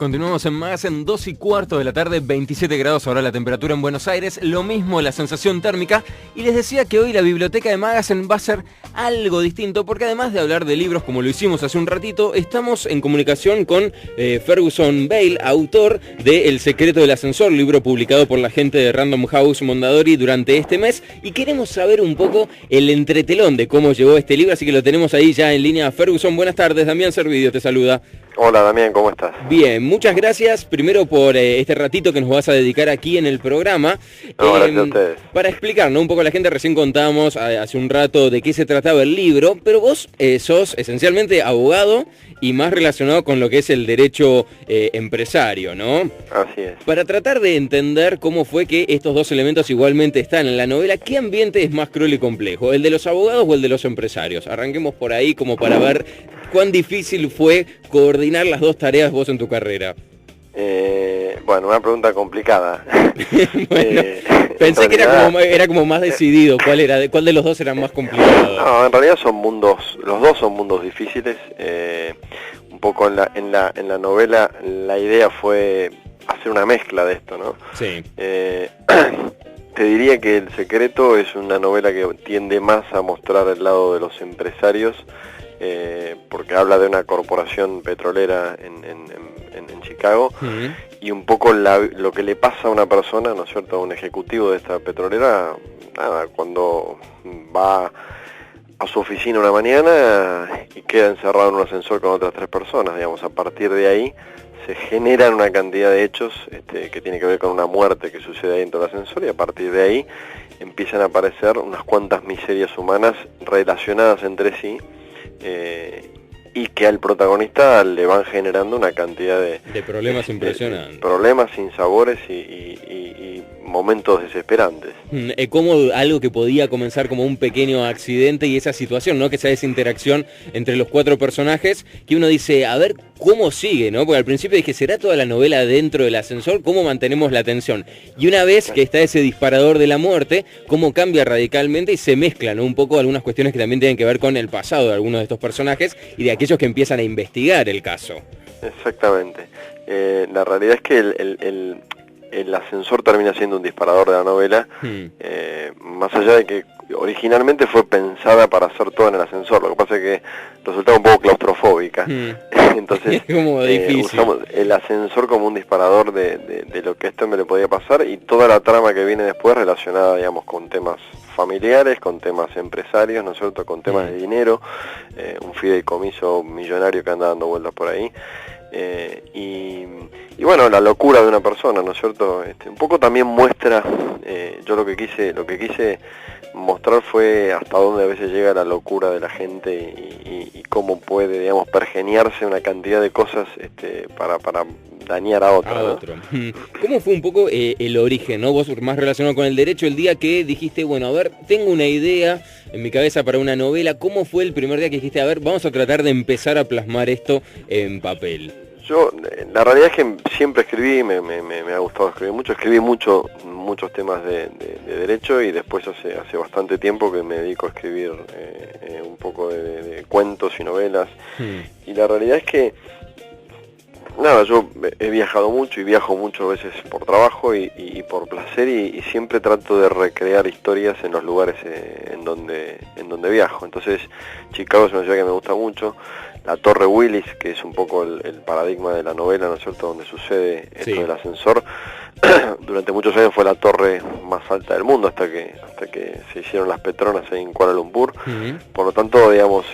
Continuamos en más, en 2:15 de la tarde, 27 grados ahora la temperatura en Buenos Aires, lo mismo la sensación térmica, y les decía que hoy la biblioteca de Magazine va a ser algo distinto, porque además de hablar de libros como lo hicimos hace un ratito, estamos en comunicación con Ferguson Bale, autor de El secreto del ascensor, libro publicado por la gente de Random House Mondadori durante este mes, y queremos saber un poco el entretelón de cómo llegó este libro, así que lo tenemos ahí ya en línea. Ferguson, buenas tardes, Damián Servidio te saluda. Hola Damián, ¿cómo estás? Bien, muchas gracias primero por este ratito que nos vas a dedicar aquí en el programa. No, gracias a ustedes. Para explicarnos un poco a la gente, recién contábamos hace un rato de qué se trataba el libro, pero vos sos esencialmente abogado y más relacionado con lo que es el derecho empresario, ¿no? Así es. Para tratar de entender cómo fue que estos dos elementos igualmente están en la novela, ¿qué ambiente es más cruel y complejo? ¿El de los abogados o el de los empresarios? Arranquemos por ahí como para ver cuán difícil fue coordinar las dos tareas vos en tu carrera. Bueno, una pregunta complicada. Bueno, pensé que era como más decidido cuál de los dos era más complicado. No, en realidad los dos son mundos difíciles. Un poco en la novela la idea fue hacer una mezcla de esto, ¿no? Sí. Te diría que El secreto es una novela que tiende más a mostrar el lado de los empresarios, porque habla de una corporación petrolera en Chicago, y un poco lo que le pasa a una persona, ¿no es cierto?, a un ejecutivo de esta petrolera, cuando va a su oficina una mañana y queda encerrado en un ascensor con otras 3 personas, digamos. A partir de ahí se generan una cantidad de hechos que tiene que ver con una muerte que sucede dentro del ascensor, y a partir de ahí empiezan a aparecer unas cuantas miserias humanas relacionadas entre sí, y que al protagonista le van generando una cantidad de problemas impresionantes. Problemas, sinsabores y momentos desesperantes. Como algo que podía comenzar como un pequeño accidente y esa situación, ¿no? Que sea esa interacción entre los 4 personajes, que uno dice, a ver cómo sigue, ¿no? Porque al principio dije, ¿será toda la novela dentro del ascensor? ¿Cómo mantenemos la tensión? Y una vez que está ese disparador de la muerte, cómo cambia radicalmente y se mezclan, ¿no? Un poco algunas cuestiones que también tienen que ver con el pasado de algunos de estos personajes y de aquellos que empiezan a investigar el caso. Exactamente. La realidad es que el ascensor termina siendo un disparador de la novela, más allá de que originalmente fue pensada para hacer todo en el ascensor. Lo que pasa es que resultaba un poco claustrofóbica. Entonces usamos el ascensor como un disparador de lo que a este hombre le podía pasar, y toda la trama que viene después relacionada, digamos, con temas familiares, con temas empresarios, ¿no es cierto?, con temas de dinero, un fideicomiso millonario que anda dando vueltas por ahí. Y bueno, la locura de una persona, ¿no es cierto? Un poco también muestra, yo lo que quise mostrar fue hasta dónde a veces llega la locura de la gente y cómo puede, digamos, pergeniarse una cantidad de cosas para dañar a otro. ¿Cómo fue un poco el origen, ¿no? Vos más relacionado con el derecho, el día que dijiste, bueno, a ver, tengo una idea en mi cabeza para una novela. ¿Cómo fue el primer día que dijiste, a ver, vamos a tratar de empezar a plasmar esto en papel? Yo, la realidad es que siempre escribí, me ha gustado escribí muchos temas de derecho, y después hace bastante tiempo que me dedico a escribir un poco de cuentos y novelas. Y la realidad es que, nada, yo he viajado mucho y viajo muchas veces por trabajo y por placer, y siempre trato de recrear historias en los lugares en donde viajo. Entonces, Chicago es una ciudad que me gusta mucho. La Torre Willis, que es un poco el paradigma de la novela, ¿no es cierto?, donde sucede esto del ascensor, durante muchos años fue la torre más alta del mundo, hasta que se hicieron las Petronas ahí en Kuala Lumpur. Por lo tanto, digamos,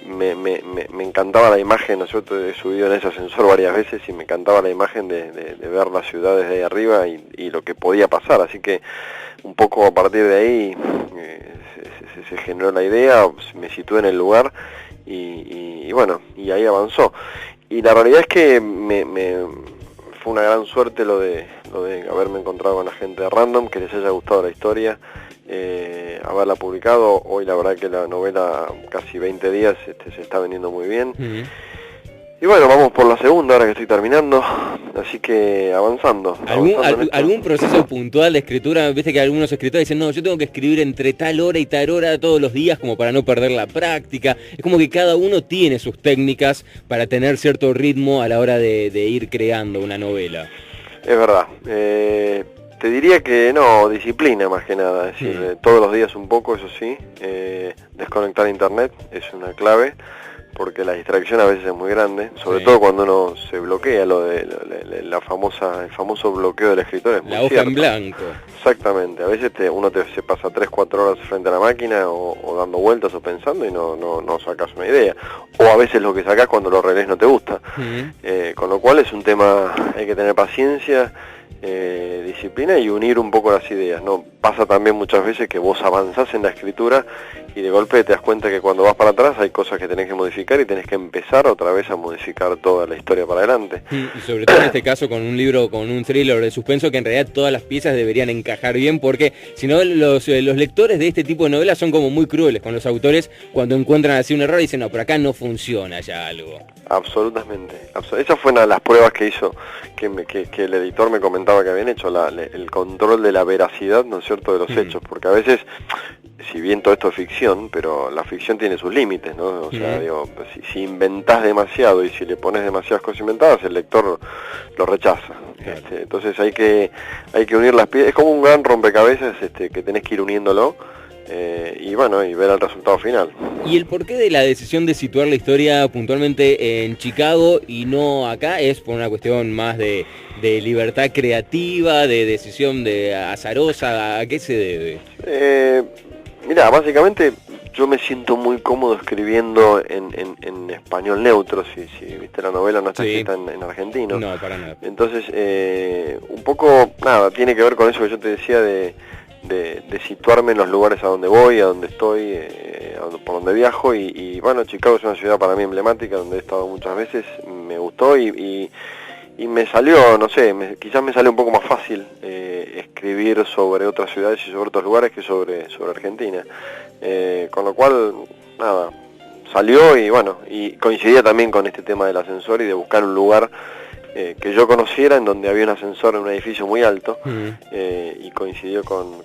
me encantaba la imagen, ¿no es cierto?, he subido en ese ascensor varias veces y me encantaba la imagen de ver la ciudad desde ahí arriba y lo que podía pasar. Así que un poco a partir de ahí se generó la idea, me situé en el lugar y bueno, y ahí avanzó. Y la realidad es que fue una gran suerte lo de haberme encontrado con la gente de Random, que les haya gustado la historia, haberla publicado. Hoy la verdad que la novela, casi 20 días, se está vendiendo muy bien. Y bueno, vamos por la segunda, ahora que estoy terminando, así que avanzando. ¿Algún proceso puntual de escritura? Viste que algunos escritores dicen, no, yo tengo que escribir entre tal hora y tal hora todos los días como para no perder la práctica. Es como que cada uno tiene sus técnicas para tener cierto ritmo a la hora de ir creando una novela. Es verdad. Te diría que no, disciplina más que nada, es decir, todos los días un poco, eso sí. Desconectar internet es una clave, porque la distracción a veces es muy grande, sobre todo cuando uno se bloquea, el famoso bloqueo del escritor es muy La hoja cierto. en blanco. Exactamente, a veces uno se pasa 3-4 horas frente a la máquina o dando vueltas o pensando y no sacas una idea, o a veces lo que sacás cuando lo relees no te gusta, con lo cual es un tema, hay que tener paciencia, disciplina y unir un poco las ideas, ¿no? Pasa también muchas veces que vos avanzás en la escritura y de golpe te das cuenta que cuando vas para atrás hay cosas que tenés que modificar y tenés que empezar otra vez a modificar toda la historia para adelante. Y sobre todo en este caso con un libro, con un thriller de suspenso, que en realidad todas las piezas deberían encajar bien, porque si no los lectores de este tipo de novelas son como muy crueles con los autores cuando encuentran así un error y dicen, no, pero acá no funciona ya algo. Absolutamente. Esa fue una de las pruebas que hizo, que el editor me comentaba que habían hecho, el control de la veracidad, ¿no es cierto?, de los hechos, porque a veces, si bien todo esto es ficción, pero la ficción tiene sus límites, ¿no? O sea, digo, si inventás demasiado y si le pones demasiadas cosas inventadas, el lector lo rechaza. Claro. Entonces hay que unir las piezas, es como un gran rompecabezas que tenés que ir uniéndolo. Y bueno, y ver el resultado final. ¿Y el porqué de la decisión de situar la historia puntualmente en Chicago y no acá? ¿Es por una cuestión más de libertad creativa, de decisión azarosa? ¿A qué se debe? Mira, básicamente yo me siento muy cómodo escribiendo en español neutro, si viste la novela no está escrita en argentino. No, para nada. Entonces, un poco, nada, tiene que ver con eso que yo te decía de situarme en los lugares a donde voy, a donde estoy, por donde viajo y bueno, Chicago es una ciudad para mí emblemática donde he estado muchas veces, me gustó y me salió, no sé, quizás me salió un poco más fácil escribir sobre otras ciudades y sobre otros lugares que sobre Argentina, con lo cual, nada, salió y bueno, y coincidía también con este tema del ascensor y de buscar un lugar que yo conociera en donde había un ascensor en un edificio muy alto y coincidió con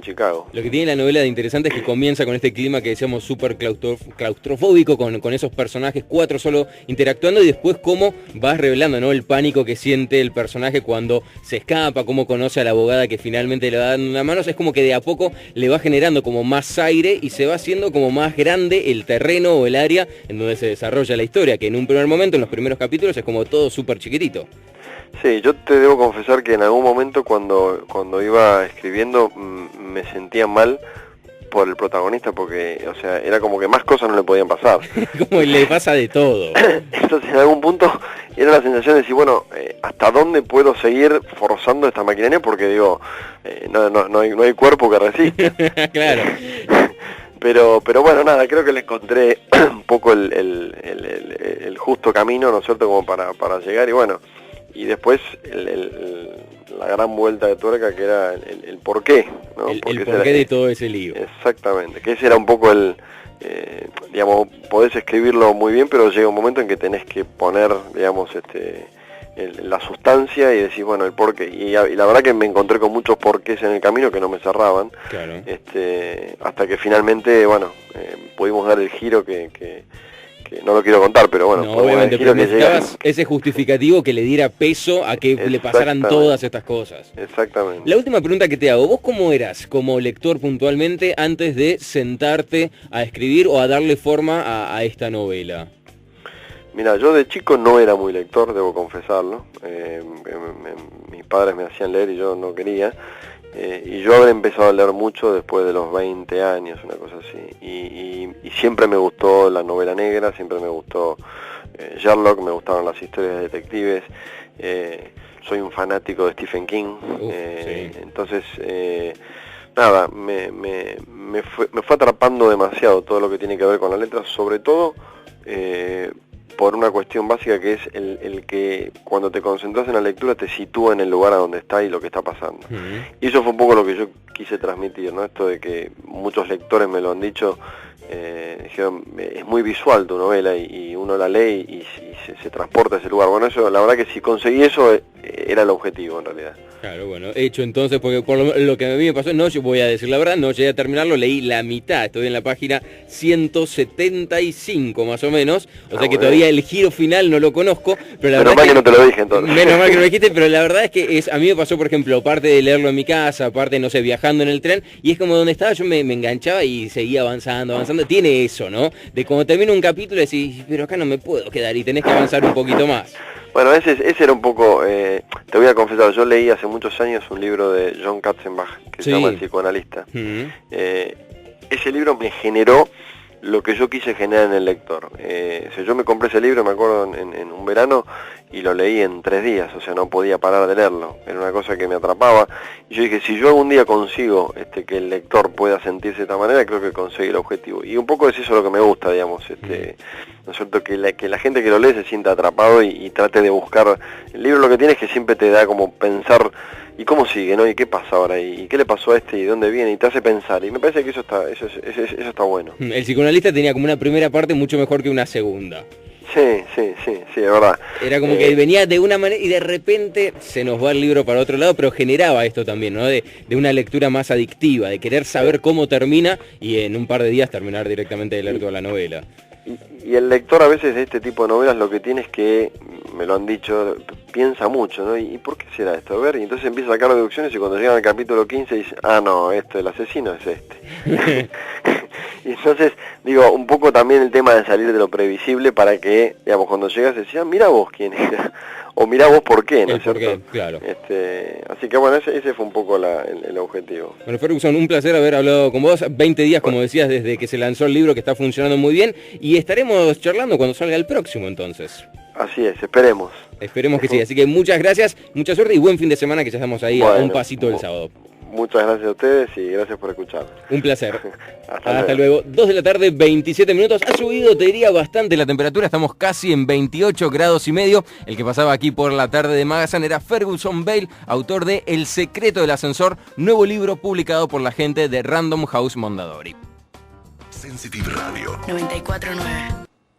Chicago. Lo que tiene la novela de interesante es que comienza con este clima que decíamos súper claustrofóbico, con esos personajes 4 solo interactuando y después cómo vas revelando, ¿no?, el pánico que siente el personaje cuando se escapa, cómo conoce a la abogada que finalmente le va dando una mano. Es como que de a poco le va generando como más aire y se va haciendo como más grande el terreno o el área en donde se desarrolla la historia, que en un primer momento, en los primeros capítulos, es como todo súper chiquitito. Sí, yo te debo confesar que en algún momento cuando iba escribiendo me sentía mal por el protagonista porque, o sea, era como que más cosas no le podían pasar. Como le pasa de todo. Entonces en algún punto era la sensación de decir, bueno, ¿hasta dónde puedo seguir forzando esta maquinaria? Porque digo, no hay cuerpo que resista. Claro. Pero bueno, nada, creo que le encontré un poco el justo camino, ¿no es cierto?, como para llegar y bueno, y después la gran vuelta de tuerca que era el porqué, ¿no? El porqué de todo ese lío. Exactamente, que ese era un poco digamos, podés escribirlo muy bien, pero llega un momento en que tenés que poner, digamos, la sustancia y decir, bueno, el porqué. Y la verdad que me encontré con muchos porqués en el camino que no me cerraban. Claro. Hasta que finalmente, bueno, pudimos dar el giro que no lo quiero contar, pero bueno, obviamente, pero necesitabas ese justificativo que le diera peso a que le pasaran todas estas cosas. Exactamente. La última pregunta que te hago, ¿vos cómo eras como lector puntualmente antes de sentarte a escribir o a darle forma a esta novela? Mira, yo de chico no era muy lector, debo confesarlo. Mis padres me hacían leer y yo no quería. Y yo habré empezado a leer mucho después de los 20 años, una cosa así. Y siempre me gustó la novela negra, siempre me gustó Sherlock, me gustaron las historias de detectives. Soy un fanático de Stephen King. Sí. Entonces, nada, me fue atrapando demasiado todo lo que tiene que ver con la letra, sobre todo por una cuestión básica que es el que cuando te concentras en la lectura te sitúa en el lugar a donde está y lo que está pasando. Y eso fue un poco lo que yo quise transmitir, ¿no? Esto de que muchos lectores me lo han dicho, dijeron, es muy visual tu novela y uno la lee y se transporta a ese lugar. Bueno, eso, la verdad que si conseguí eso, era el objetivo en realidad. Claro, bueno, hecho entonces, porque por lo que a mí me pasó, no, yo voy a decir la verdad, no llegué a terminarlo, leí la mitad, estoy en la página 175 más o menos, o sea que todavía el giro final no lo conozco, pero la verdad mal que no te lo dije entonces. Menos mal que no lo dijiste, pero la verdad es que a mí me pasó, por ejemplo, aparte de leerlo en mi casa, aparte, no sé, viajando en el tren, y es como donde estaba, yo me enganchaba y seguía avanzando, tiene eso, ¿no? De cuando termina un capítulo decís, pero acá no me puedo quedar y tenés que avanzar un poquito más. Bueno, ese era un poco, te voy a confesar, yo leí hace muchos años un libro de John Katzenbach, que se llama El psicoanalista. Ese libro me generó lo que yo quise generar en el lector. Yo me compré ese libro, me acuerdo, en un verano, y lo leí en 3 días, o sea, no podía parar de leerlo. Era una cosa que me atrapaba. Y yo dije, si yo algún día consigo que el lector pueda sentirse de esta manera, creo que conseguí el objetivo. Y un poco es eso lo que me gusta, digamos, ¿no es cierto? Que la gente que lo lee se sienta atrapado y trate de buscar. El libro lo que tiene es que siempre te da como pensar, ¿y cómo sigue, no? ¿Y qué pasa ahora? ¿Y qué le pasó a este? ¿Y dónde viene? Y te hace pensar. Y me parece que eso está bueno. El psicoanalista tenía como una primera parte mucho mejor que una segunda. Sí, es verdad. Era como que venía de una manera y de repente se nos va el libro para otro lado, pero generaba esto también, ¿no? De una lectura más adictiva, de querer saber cómo termina y en un par de días terminar directamente de leer toda la novela. Y el lector a veces de este tipo de novelas lo que tiene es que, me lo han dicho, piensa mucho, ¿no? ¿Y por qué será esto? A ver, y entonces empieza a sacar deducciones y cuando llegan al capítulo 15 dice, no, el asesino es este. Y entonces, digo, un poco también el tema de salir de lo previsible para que, digamos, cuando llegas decías, mira vos quién era, o mira vos por qué, ¿no es cierto? Qué, claro. Así que bueno, ese fue un poco el objetivo. Bueno, Ferguson, un placer haber hablado con vos. 20 días, como decías, desde que se lanzó el libro, que está funcionando muy bien, y estaremos charlando cuando salga el próximo, entonces. Así es, esperemos. Esperemos que sí, así que muchas gracias, mucha suerte y buen fin de semana, que ya estamos ahí a un pasito del sábado. Muchas gracias a ustedes y gracias por escuchar. Un placer. Hasta luego. 2 de la tarde, 27 minutos. Ha subido, te diría, bastante la temperatura. Estamos casi en 28 grados y medio. El que pasaba aquí por la tarde de Magazine era Ferguson Bale, autor de El secreto del ascensor, nuevo libro publicado por la gente de Random House Mondadori. Sensitive Radio 94.9.